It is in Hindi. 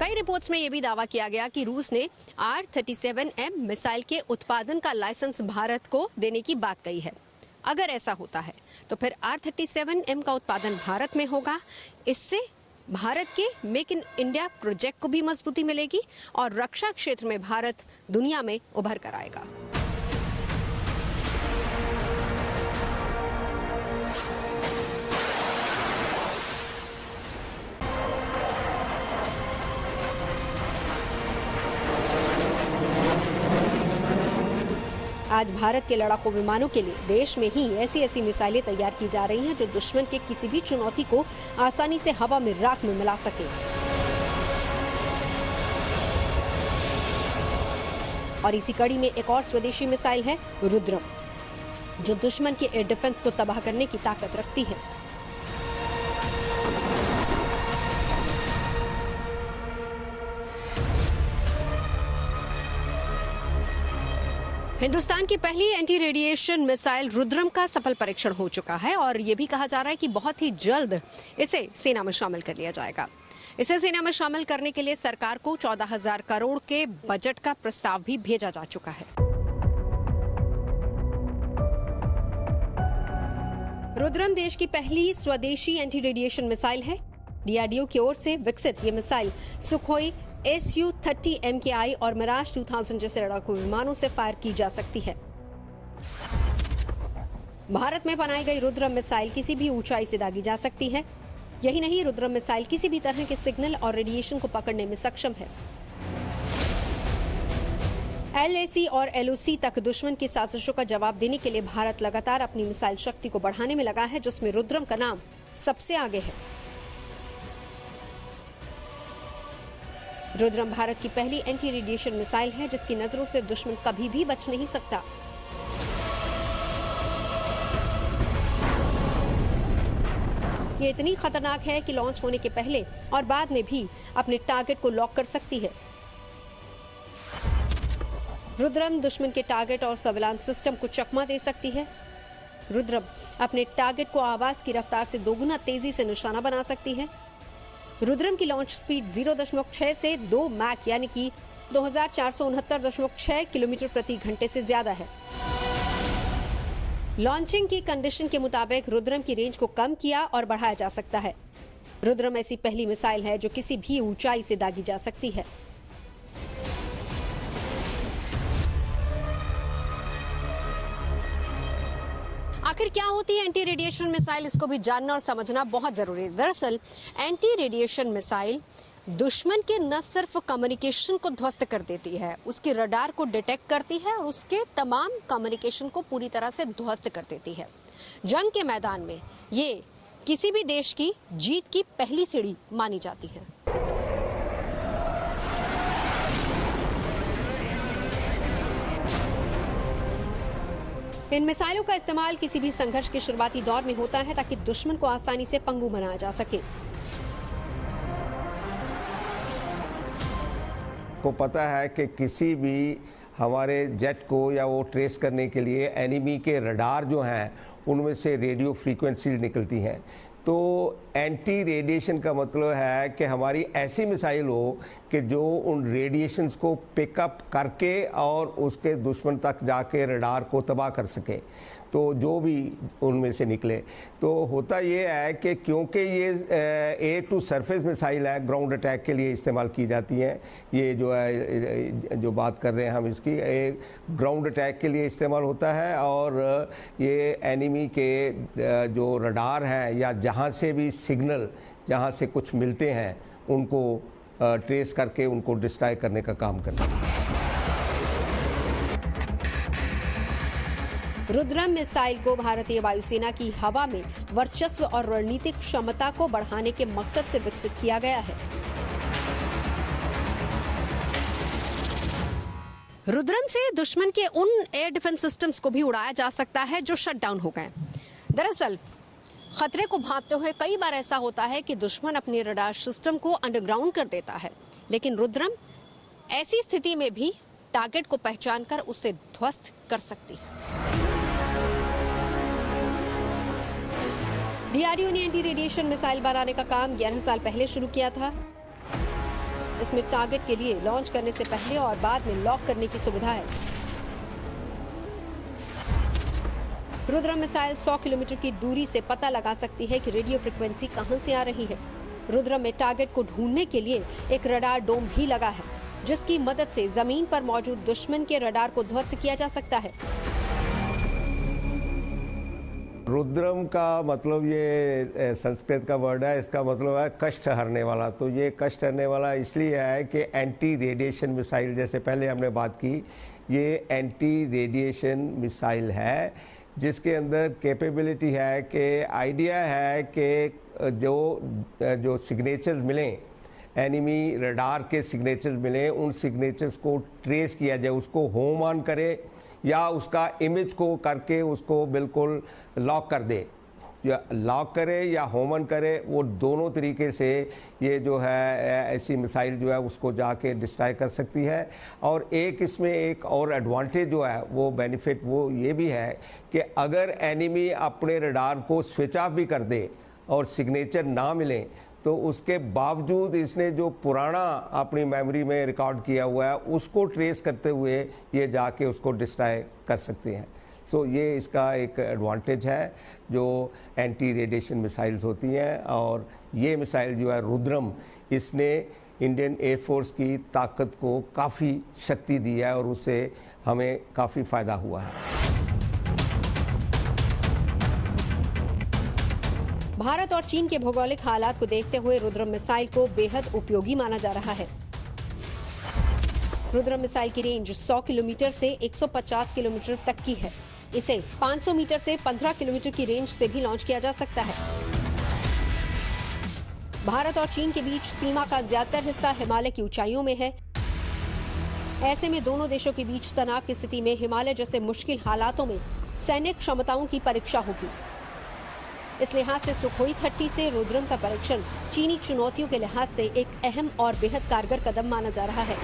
कई रिपोर्ट्स में यह भी दावा किया गया कि रूस ने R-37M मिसाइल के उत्पादन का लाइसेंस भारत को देने की बात कही है। अगर ऐसा होता है तो फिर R-37M का उत्पादन भारत में होगा। इससे भारत के मेक इन इंडिया प्रोजेक्ट को भी मजबूती मिलेगी और रक्षा क्षेत्र में भारत दुनिया में उभर कर आएगा। आज भारत के लड़ाकू विमानों के लिए देश में ही ऐसी मिसाइलें तैयार की जा रही हैं जो दुश्मन के किसी भी चुनौती को आसानी से हवा में राख में मिला सके। और इसी कड़ी में एक और स्वदेशी मिसाइल है रुद्रम, जो दुश्मन के एयर डिफेंस को तबाह करने की ताकत रखती है। हिंदुस्तान की पहली एंटी रेडिएशन मिसाइल रुद्रम का सफल परीक्षण हो चुका है और ये भी कहा जा रहा है कि बहुत ही जल्द इसे सेना में शामिल कर लिया जाएगा। इसे सेना में शामिल करने के लिए सरकार को 14,000 करोड़ के बजट का प्रस्ताव भी भेजा जा चुका है। रुद्रम देश की पहली स्वदेशी एंटी रेडिएशन मिसाइल है। डीआरडीओ की ओर से विकसित ये मिसाइल सुखोई Su-30 MKI और मिराज 2000 जैसे लड़ाकू विमानों से फायर की जा सकती है। भारत में बनाई गई रुद्रम मिसाइल किसी भी ऊंचाई से दागी जा सकती है। यही नहीं, रुद्रम मिसाइल किसी भी तरह के सिग्नल और रेडिएशन को पकड़ने में सक्षम है। LAC और LOC तक दुश्मन की साजिशों का जवाब देने के लिए भारत लगातार अपनी मिसाइल शक्ति को बढ़ाने में लगा है, जिसमें रुद्रम का नाम सबसे आगे है। रुद्रम भारत की पहली एंटी रेडिएशन मिसाइल है जिसकी नजरों से दुश्मन कभी भी बच नहीं सकता। ये इतनी खतरनाक है कि लॉन्च होने के पहले और बाद में भी अपने टारगेट को लॉक कर सकती है। रुद्रम दुश्मन के टारगेट और सर्विलांस सिस्टम को चकमा दे सकती है। रुद्रम अपने टारगेट को आवाज की रफ्तार से दोगुना तेजी से निशाना बना सकती है। रुद्रम की लॉन्च स्पीड 0.6 से 2 मैक यानी कि 2469.6 किलोमीटर प्रति घंटे से ज्यादा है। लॉन्चिंग की कंडीशन के मुताबिक रुद्रम की रेंज को कम किया और बढ़ाया जा सकता है। रुद्रम ऐसी पहली मिसाइल है जो किसी भी ऊंचाई से दागी जा सकती है। आखिर क्या होती है एंटी रेडिएशन मिसाइल, इसको भी जानना और समझना बहुत जरूरी है। दरअसल एंटी रेडिएशन मिसाइल दुश्मन के न सिर्फ कम्युनिकेशन को ध्वस्त कर देती है, उसके रडार को डिटेक्ट करती है और उसके तमाम कम्युनिकेशन को पूरी तरह से ध्वस्त कर देती है। जंग के मैदान में ये किसी भी देश की जीत की पहली सीढ़ी मानी जाती है। इन मिसाइलों का इस्तेमाल किसी भी संघर्ष के शुरुआती दौर में होता है ताकि दुश्मन को आसानी से पंगु बनाया जा सके। को पता है कि किसी भी हमारे जेट को या वो ट्रेस करने के लिए एनिमी के रडार जो हैं उनमें से रेडियो फ्रीक्वेंसीज निकलती हैं। तो एंटी रेडिएशन का मतलब है कि हमारी ऐसी मिसाइल हो कि जो उन रेडिएशंस को पिकअप करके और उसके दुश्मन तक जाके रडार को तबाह कर सके। तो जो भी उनमें से निकले, तो होता ये है कि क्योंकि ये एयर टू सरफेस मिसाइल है, ग्राउंड अटैक के लिए इस्तेमाल की जाती हैं। ये जो है जो बात कर रहे हैं हम इसकी, ग्राउंड अटैक के लिए इस्तेमाल होता है और ये एनिमी के जो रडार हैं या जहाँ से भी सिग्नल जहाँ से कुछ मिलते हैं उनको ट्रेस करके उनको डिस्ट्रॉय करने का काम करता है। रुद्रम मिसाइल को भारतीय वायुसेना की हवा में वर्चस्व और रणनीतिक क्षमता को बढ़ाने के मकसद से विकसित किया गया है। रुद्रम से दुश्मन के उन एयर डिफेंस सिस्टम्स को भी उड़ाया जा सकता है जो शट डाउन हो गए। दरअसल खतरे को भांपते हुए कई बार ऐसा होता है कि दुश्मन अपने रडार सिस्टम को अंडरग्राउंड कर देता है, लेकिन रुद्रम ऐसी स्थिति में भी टारगेट को पहचानकर उसे ध्वस्त कर सकती है। डीआरडीओ ने एंटी रेडिएशन मिसाइल बनाने का काम 11 साल पहले शुरू किया था। इसमें टारगेट के लिए लॉन्च करने से पहले और बाद में लॉक करने की सुविधा है। रुद्रम मिसाइल 100 किलोमीटर की दूरी से पता लगा सकती है कि रेडियो फ्रिक्वेंसी कहां से आ रही है। रुद्रम में टारगेट को ढूंढने के लिए एक रडार डोम भी लगा है, जिसकी मदद से जमीन पर मौजूद दुश्मन के रडार को ध्वस्त किया जा सकता है। रुद्रम का मतलब ये संस्कृत का वर्ड है, इसका मतलब है कष्ट हरने वाला। तो ये कष्ट हरने वाला इसलिए है कि एंटी रेडिएशन मिसाइल, जैसे पहले हमने बात की, ये एंटी रेडिएशन मिसाइल है जिसके अंदर कैपेबिलिटी है कि आइडिया है कि जो सिग्नेचर्स मिलें, एनिमी रडार के सिग्नेचर्स मिलें, उन सिग्नेचर्स को ट्रेस किया जाए, उसको होम ऑन करे या उसका इमेज को करके उसको बिल्कुल लॉक कर दे, या लॉक करे या होम ऑन करे। वो दोनों तरीके से ये जो है ऐसी मिसाइल जो है उसको जाके डिस्ट्रॉय कर सकती है। और एक इसमें एक और एडवांटेज जो है, वो बेनिफिट वो ये भी है कि अगर एनिमी अपने रडार को स्विच ऑफ भी कर दे और सिग्नेचर ना मिले, तो उसके बावजूद इसने जो पुराना अपनी मेमोरी में रिकॉर्ड किया हुआ है उसको ट्रेस करते हुए ये जाके उसको डिस्ट्रॉय कर सकते हैं। सो ये इसका एक एडवांटेज है जो एंटी रेडिएशन मिसाइल्स होती हैं। और ये मिसाइल जो है रुद्रम, इसने इंडियन एयरफोर्स की ताकत को काफ़ी शक्ति दी है और उससे हमें काफ़ी फ़ायदा हुआ है। भारत और चीन के भौगोलिक हालात को देखते हुए रुद्रम मिसाइल को बेहद उपयोगी माना जा रहा है। रुद्रम मिसाइल की रेंज 100 किलोमीटर से 150 किलोमीटर तक की है। इसे 500 मीटर से 15 किलोमीटर की रेंज से भी लॉन्च किया जा सकता है। भारत और चीन के बीच सीमा का ज्यादातर हिस्सा हिमालय की ऊंचाइयों में है। ऐसे में दोनों देशों के बीच तनाव की स्थिति में हिमालय जैसे मुश्किल हालातों में सैन्य क्षमताओं की परीक्षा होगी। इस लिहाज से सुखोई 30 से रुद्रम का परीक्षण चीनी चुनौतियों के लिहाज से एक अहम और बेहद कारगर कदम माना जा रहा है।